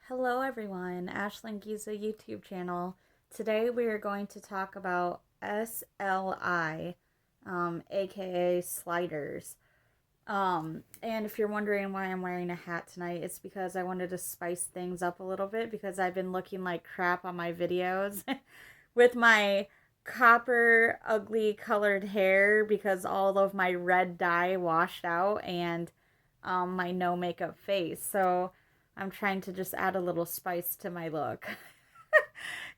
Hello everyone, Ashlyn Giza YouTube channel. Today we are going to talk about SLI, aka sliders. And if you're wondering why I'm wearing a hat tonight, it's because I wanted to spice things up a little bit because I've been looking like crap on my videos with my copper ugly colored hair because all of my red dye washed out and my no makeup face. So I'm trying to just add a little spice to my look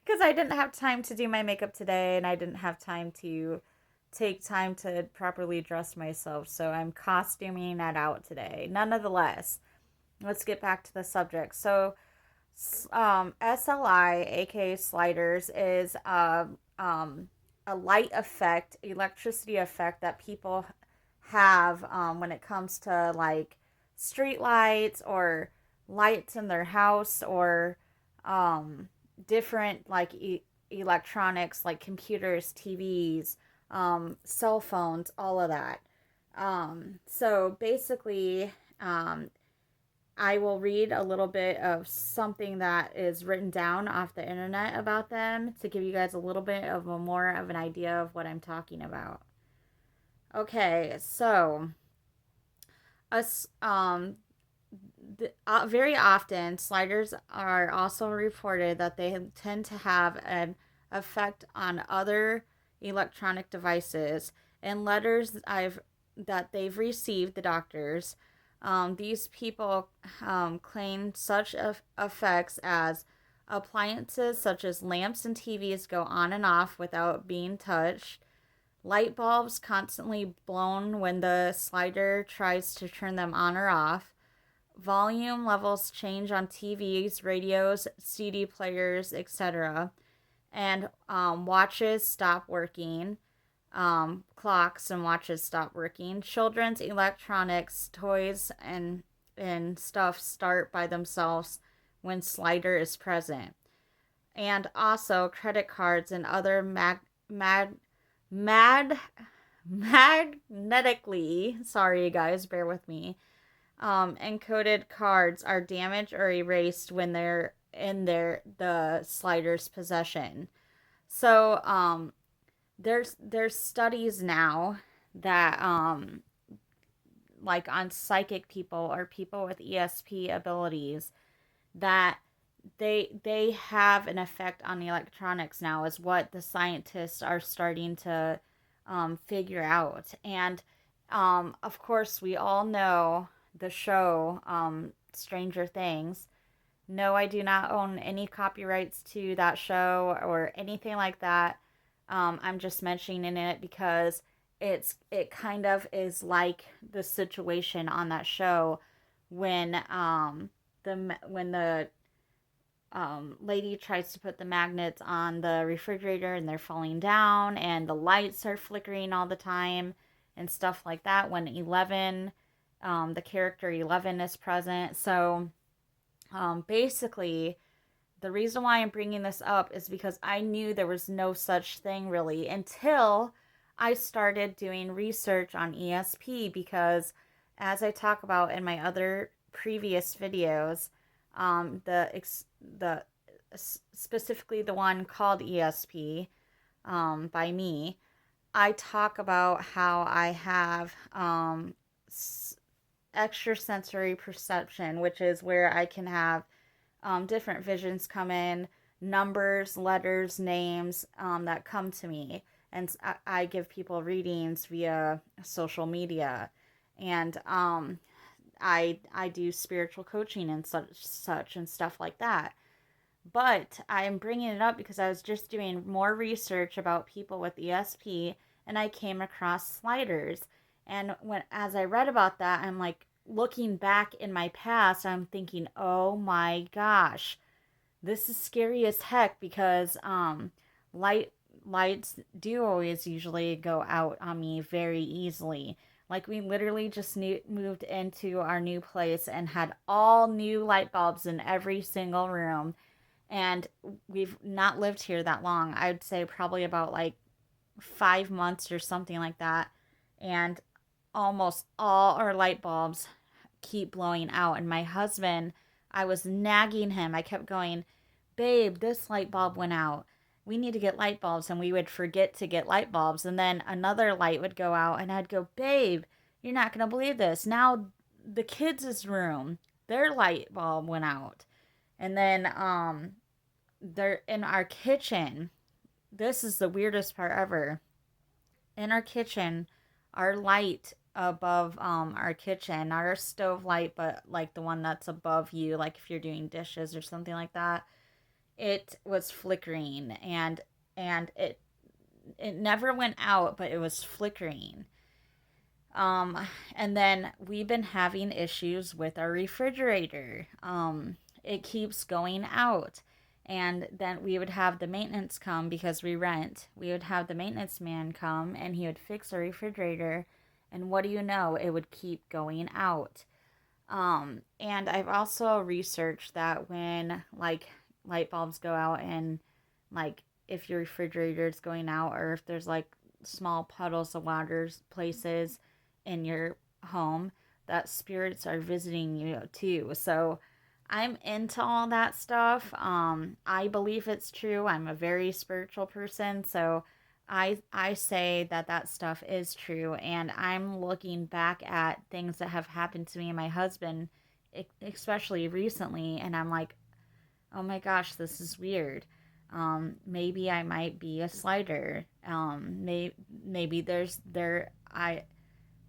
because I didn't have time to do my makeup today and I didn't have time to take time to properly dress myself. So I'm costuming that out today. Nonetheless, let's get back to the subject. So, SLI, aka sliders, is a light effect, electricity effect that people have when it comes to like street lights or lights in their house or different like electronics like computers, TVs, cell phones, all of that. So basically, I will read a little bit of something that is written down off the internet about them to give you guys a little bit of a more of an idea of what I'm talking about. Okay, so us very often sliders are also reported that they tend to have an effect on other electronic devices. In letters that they've received, the doctors, these people claim such effects as appliances such as lamps and TVs go on and off without being touched. Light bulbs constantly blown when the slider tries to turn them on or off. Volume levels change on TVs, radios, CD players, etc. And watches stop working. Clocks and watches stop working. Children's electronics, toys, and stuff start by themselves when slider is present. And also credit cards and other mad magnetically, sorry guys, bear with me, encoded cards are damaged or erased when they're in the slider's possession. So there's studies now that like on psychic people or people with ESP abilities that they have an effect on the electronics now is what the scientists are starting to figure out. And of course we all know the show Stranger Things. No, I do not own any copyrights to that show or anything like that. I'm just mentioning it because it kind of is like the situation on that show when the lady tries to put the magnets on the refrigerator and they're falling down and the lights are flickering all the time and stuff like that when 11 the character 11 is present. So basically the reason why I'm bringing this up is because I knew there was no such thing really until I started doing research on ESP, because as I talk about in my other previous videos, the specifically the one called ESP by me, I talk about how I have extrasensory perception, which is where I can have different visions come in, numbers, letters, names that come to me. And I give people readings via social media. And I do spiritual coaching and such and stuff like that. But I'm bringing it up because I was just doing more research about people with ESP and I came across sliders. And as I read about that, I'm like looking back in my past, I'm thinking, "Oh my gosh. This is scary as heck because lights do always usually go out on me very easily. Like we literally just moved into our new place and had all new light bulbs in every single room, and we've not lived here that long. I'd say probably about like 5 months or something like that, and almost all our light bulbs keep blowing out. And my husband I was nagging him. I kept going, babe, this light bulb went out. We need to get light bulbs. And we would forget to get light bulbs. And then another light would go out. And I'd go, babe, you're not going to believe this. Now the kids' room, their light bulb went out. And then they're in our kitchen. This is the weirdest part ever. In our kitchen, our light above our kitchen, not our stove light, but like the one that's above you, like if you're doing dishes or something like that, it was flickering, and it never went out, but it was flickering. And then we've been having issues with our refrigerator. It keeps going out. And then we would have the maintenance come because we rent. We would have the maintenance man come and he would fix our refrigerator. And what do you know? It would keep going out. And I've also researched that when like light bulbs go out and like if your refrigerator is going out or if there's like small puddles of water places in your home, that spirits are visiting you too. So I'm into all that stuff. I believe it's true. I'm a very spiritual person, so I say that that stuff is true, and I'm looking back at things that have happened to me and my husband, especially recently, and I'm like, oh my gosh, this is weird. Maybe I might be a slider. Maybe I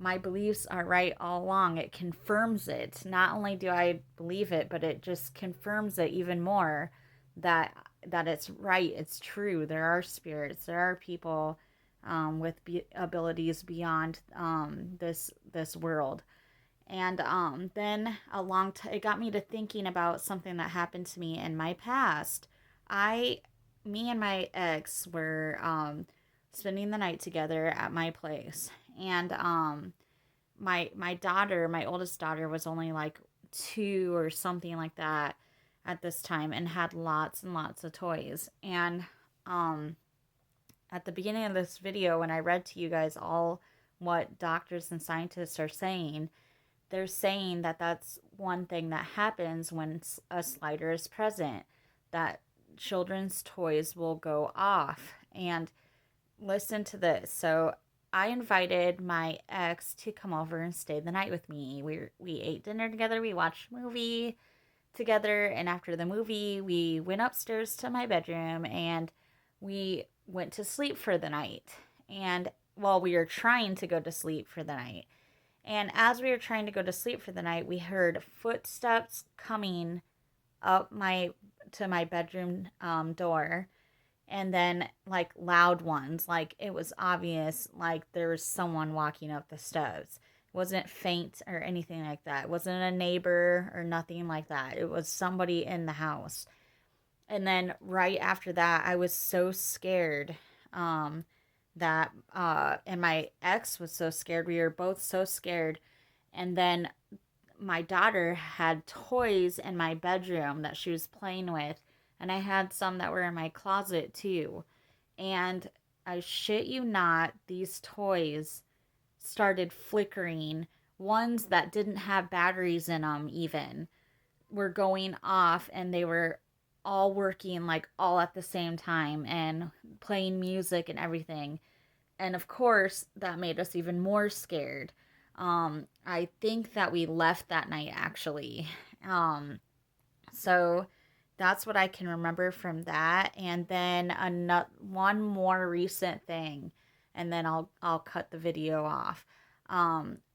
my beliefs are right all along. It confirms it. Not only do I believe it, but it just confirms it even more that it's right. It's true. There are spirits. There are people with abilities beyond this world. And then it got me to thinking about something that happened to me in my past. Me and my ex were spending the night together at my place, and my daughter, my oldest daughter, was only like 2 or something like that at this time, and had lots and lots of toys. And um, at the beginning of this video, when I read to you guys all what doctors and scientists are saying, they're saying that that's one thing that happens when a slider is present, that children's toys will go off. And listen to this. So I invited my ex to come over and stay the night with me. We ate dinner together, we watched a movie together, and after the movie, we went upstairs to my bedroom and we went to sleep for the night. And while we were trying to go to sleep for the night, and as we were trying to go to sleep for the night, we heard footsteps coming up to my bedroom door, and then like loud ones, like it was obvious like there was someone walking up the steps. It wasn't faint or anything like that. It wasn't a neighbor or nothing like that. It was somebody in the house. And then right after that, I was so scared, that and my ex was so scared. We were both so scared. And then my daughter had toys in my bedroom that she was playing with, and I had some that were in my closet too. And I shit you not, these toys started flickering. Ones that didn't have batteries in them even were going off, and they were all working like all at the same time and playing music and everything. And of course, that made us even more scared. I think that we left that night actually. So that's what I can remember from that. And then one more recent thing, and then I'll cut the video off.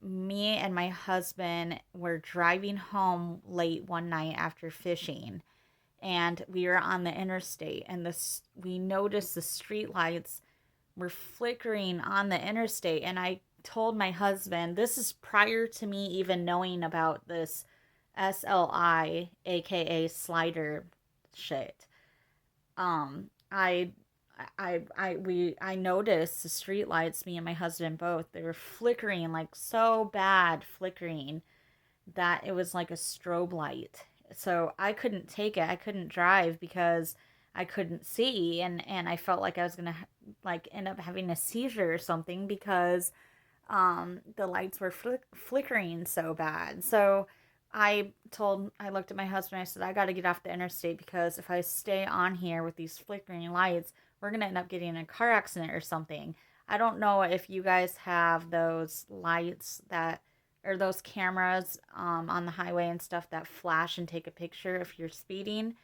Me and my husband were driving home late one night after fishing, and we were on the interstate, and we noticed the street lights were flickering on the interstate. And I told my husband, this is prior to me even knowing about this SLI, aka slider shit. I I noticed the street lights, me and my husband both, they were flickering, like so bad flickering that it was like a strobe light. So I couldn't take it. I couldn't drive because I couldn't see, and I felt like I was gonna like end up having a seizure or something because the lights were flickering so bad. So I looked at my husband, I said, I got to get off the interstate because if I stay on here with these flickering lights, we're going to end up getting in a car accident or something. I don't know if you guys have those lights that, or those cameras on the highway and stuff that flash and take a picture if you're speeding.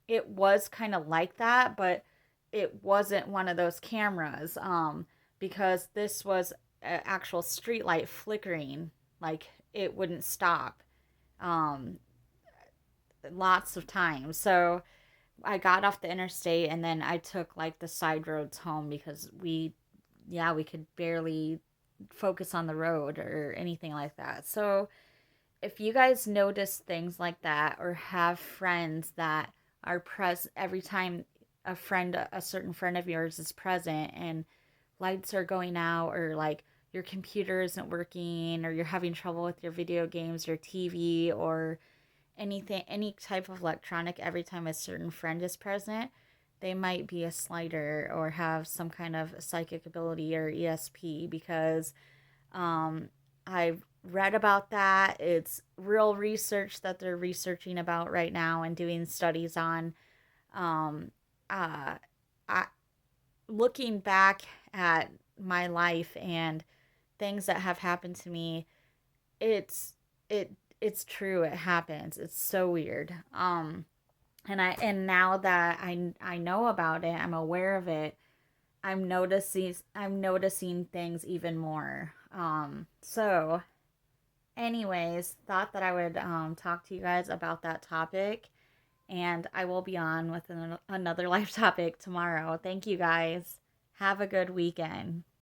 It was kind of like that, but it wasn't one of those cameras because this was an actual street light flickering, like it wouldn't stop um, lots of times. So I got off the interstate and then I took like the side roads home because we could barely focus on the road or anything like that. So if you guys notice things like that or have friends that are present every time a certain friend of yours is present and lights are going out or like your computer isn't working or you're having trouble with your video games, your TV or anything, any type of electronic every time a certain friend is present, they might be a slider or have some kind of psychic ability or ESP because I've read about that. It's real research that they're researching about right now and doing studies on. Um, uh, I, Looking back at my life and things that have happened to me, it's it it's true. It happens. It's so weird. And now that I know about it, I'm aware of it. I'm noticing things even more. So anyways, thought that I would talk to you guys about that topic, and I will be on with another life topic tomorrow. Thank you guys. Have a good weekend.